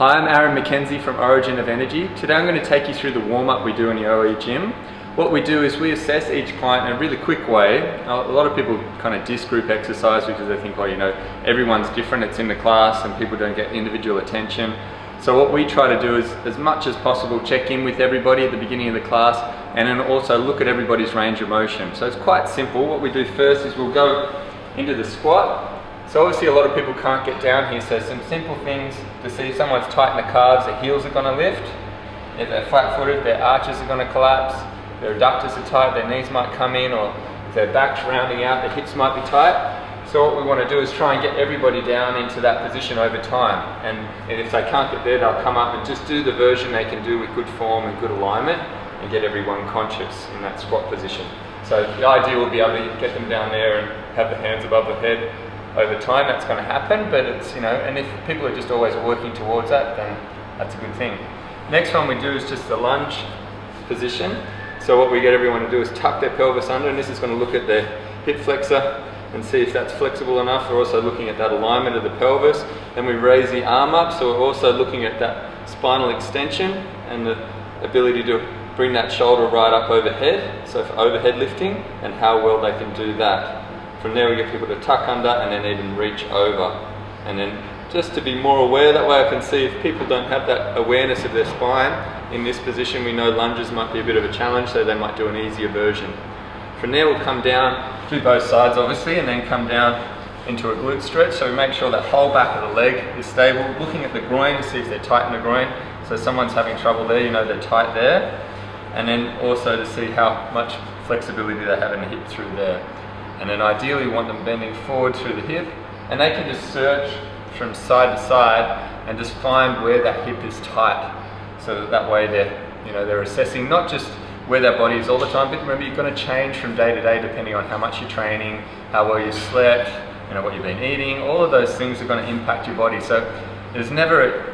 Hi, I'm Mckenzie from Origin of Energy. Today I'm going to take you through the warm-up we do in the OE gym. What we do is we assess each client in a really quick way. A lot of people kind of diss group exercise because they think, oh, you know, everyone's different, it's in the class and people don't get individual attention. So what we try to do is, as much as possible, check in with everybody at the beginning of the class and then also look at everybody's range of motion. So it's quite simple. What we do first is we'll go into the squat. So obviously a lot of people can't get down here, so some simple things to see if someone's tight in the calves, their heels are going to lift. If they're flat-footed, their arches are going to collapse, their adductors are tight, their knees might come in, or if their back's rounding out, their hips might be tight. So what we want to do is try and get everybody down into that position over time. And if they can't get there, they'll come up and just do the version they can do with good form and good alignment and get everyone conscious in that squat position. So the idea will be able to get them down there and have the hands above the head. Over time that's going to happen, but it's, you know, and if people are just always working towards that, then that's a good thing. Next one we do is just the lunge position. So what we get everyone to do is tuck their pelvis under, and this is going to look at their hip flexor and see if that's flexible enough. We're also looking at that alignment of the pelvis. Then we raise the arm up, so we're also looking at that spinal extension and the ability to bring that shoulder right up overhead, so for overhead lifting, and how well they can do that. From there we get people to tuck under and then even reach over. And then just to be more aware, that way I can see if people don't have that awareness of their spine. In this position we know lunges might be a bit of a challenge, so they might do an easier version. From there we'll come down, do both sides obviously, and then come down into a glute stretch. So we make sure that whole back of the leg is stable, looking at the groin to see if they're tight in the groin. So if someone's having trouble there, you know they're tight there. And then also to see how much flexibility they have in the hip through there. And then ideally you want them bending forward through the hip, and they can just search from side to side and just find where that hip is tight, so that way they're assessing not just where their body is all the time, but remember you're going to change from day to day depending on how much you're training, how well you slept, you know, what you've been eating. All of those things are going to impact your body. So there's never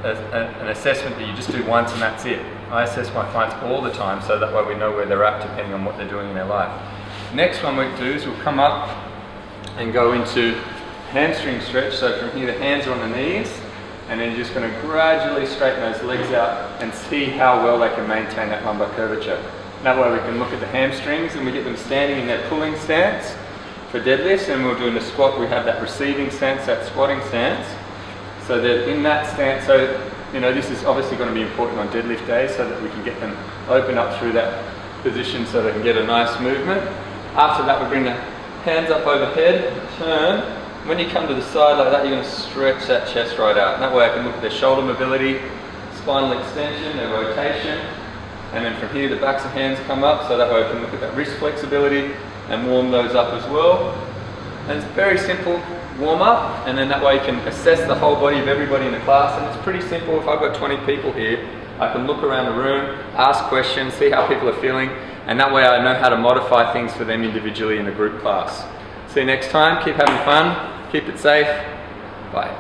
an assessment that you just do once and that's it. I assess my clients all the time, so that way we know where they're at depending on what they're doing in their life. Next one we do is we'll come up and go into hamstring stretch. So from here the hands are on the knees, and then you're just going to gradually straighten those legs out and see how well they can maintain that lumbar curvature. That way we can look at the hamstrings and we get them standing in their pulling stance for deadlifts, and we'll do in the squat we have that receiving stance, that squatting stance. So that in that stance, so you know this is obviously going to be important on deadlift day, so that we can get them open up through that position so they can get a nice movement. After that we bring the hands up overhead, turn. When you come to the side like that, you're going to stretch that chest right out. And that way I can look at their shoulder mobility, spinal extension, their rotation. And then from here the backs of hands come up, so that way I can look at that wrist flexibility and warm those up as well. And it's very simple warm up, and then that way you can assess the whole body of everybody in the class. And it's pretty simple. If I've got 20 people here, I can look around the room, ask questions, see how people are feeling, and that way I know how to modify things for them individually in a group class. See you next time. Keep having fun. Keep it safe. Bye.